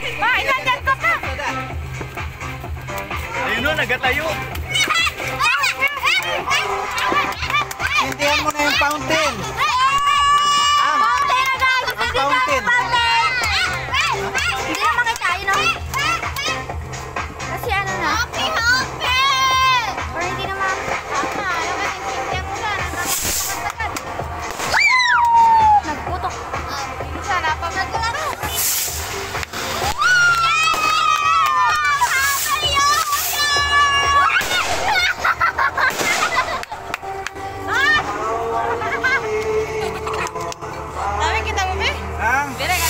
Inandyan ka pa! Ayun o, nagatayo. Hindihan mo na yung fountain. Fountain na guys! Ang fountain. Hindi naman kita, yun o. Kasi ano na? Happy! Or hindi naman. Tama, alam mo, hindihan mo na. Nagputok. Sana pa magularo. Dami kita mo, be? Ha? Bire ka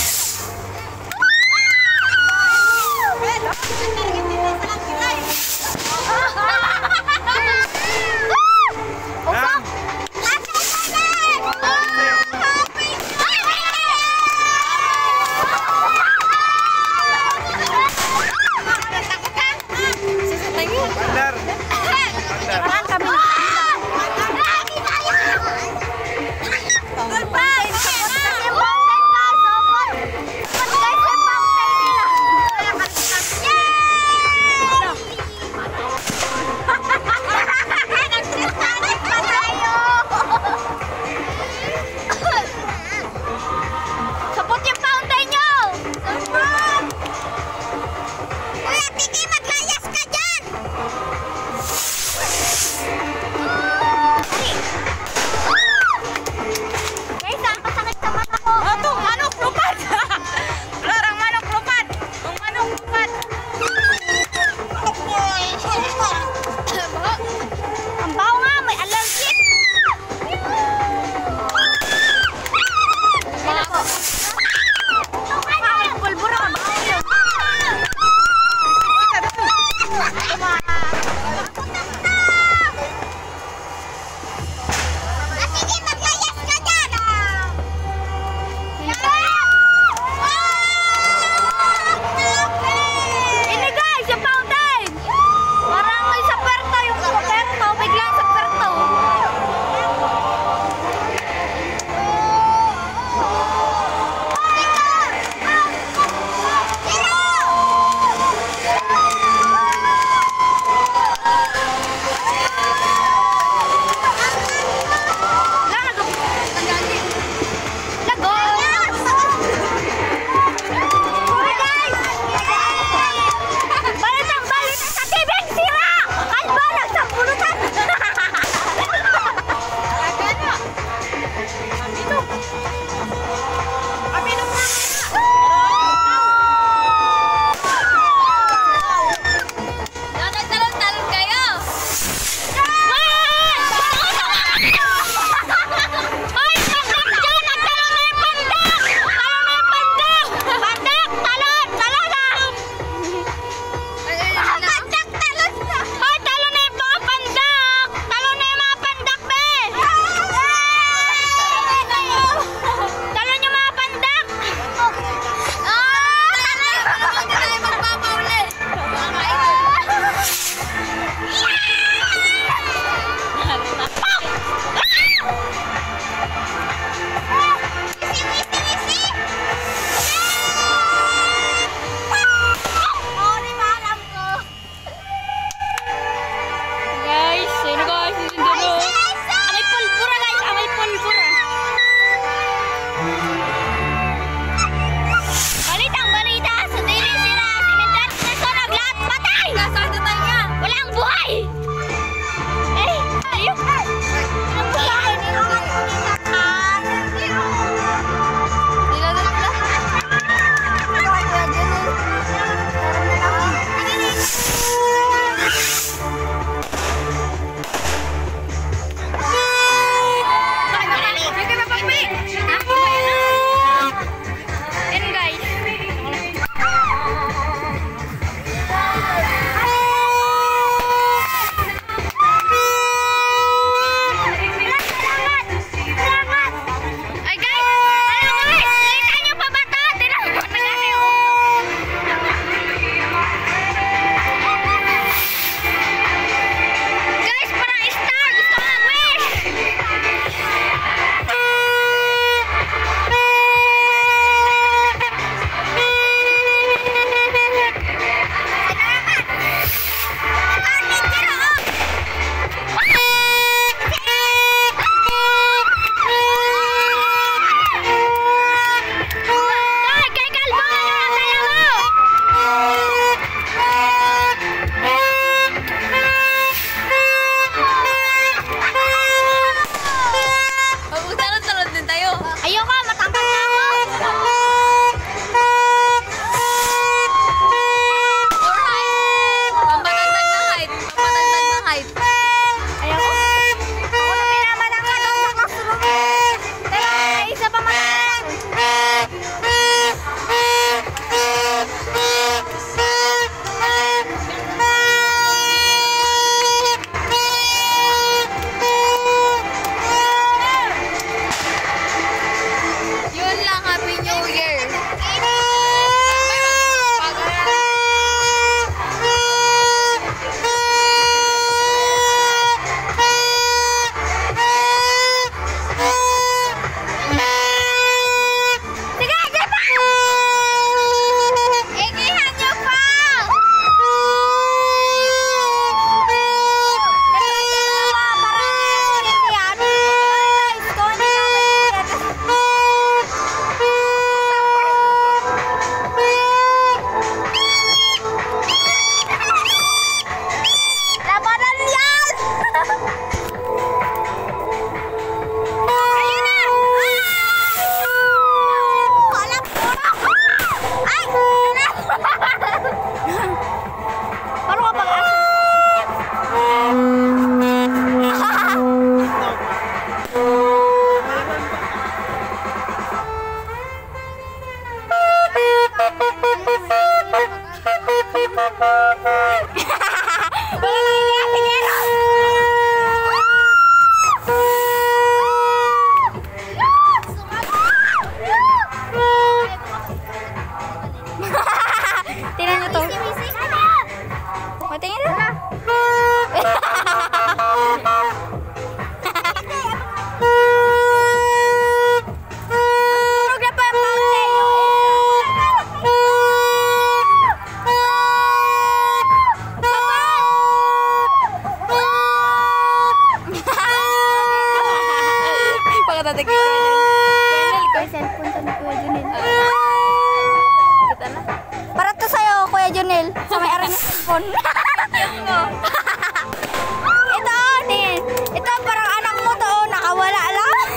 Wala na yung tingero! Tingnan nyo to. O, tingnan nyo. Sunog na pa ang mountain yung pagkatatig ko yan. Kuya ko yung cellphone sa ni Kuya Junel. Kita na. Para to sa'yo, Kuya Junel. Sa may-ari ng cellphone. Ito, tingin. Ito, parang anak mo to. Nakawala lang.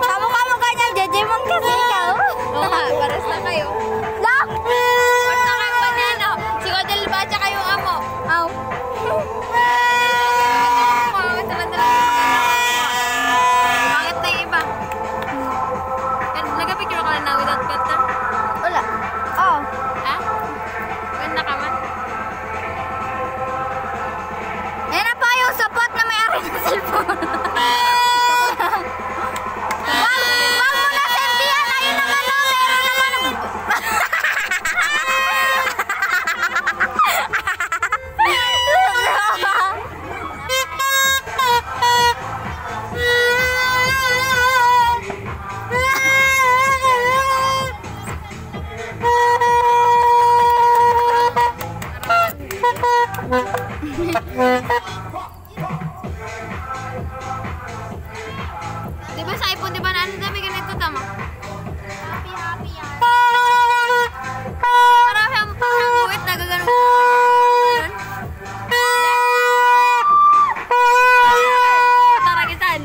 Kamukha-mukha niya. Jejemon kasi ikaw. Oo nga, pares na kayo. Lock! Pares na kayo banana. Si Kodel ba at saka yung amo? Aw. Bakit naman talaga bakit na yung iba? Nagka-picture ka na without filter? Wala. Oh. Ha? Ganda ka man? Yan na po yung sapot na may-ari ng cellphone. Wag mo na sendihan. Ayun naman o. Meron naman. Diba sa iPhone, diba na ano dami ganito tama? Happy yan. Marami ang buwit na gagano. Ganun. Taragitan.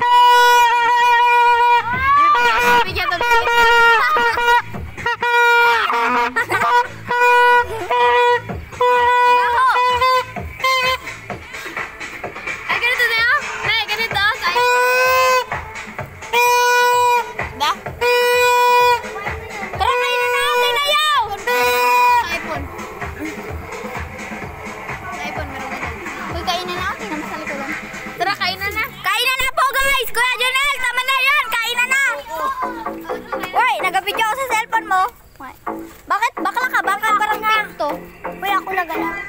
Bigyan to. Ay, ganito na yun? Nay, ganito. Da? Tara, kainin na natin na yaw! Sa iPhone. Sa iPhone, meron na yan. Uy, kainin na. Tingnan mo sa likodan. Tara, kainan na. Kainan na po, guys! Kuya Junel, tama na yan! Kainan na! Uy, nag-video ako sa cellphone mo. Bakit? Bakla ka? Bakit parang pinto? Uy, ako na gana.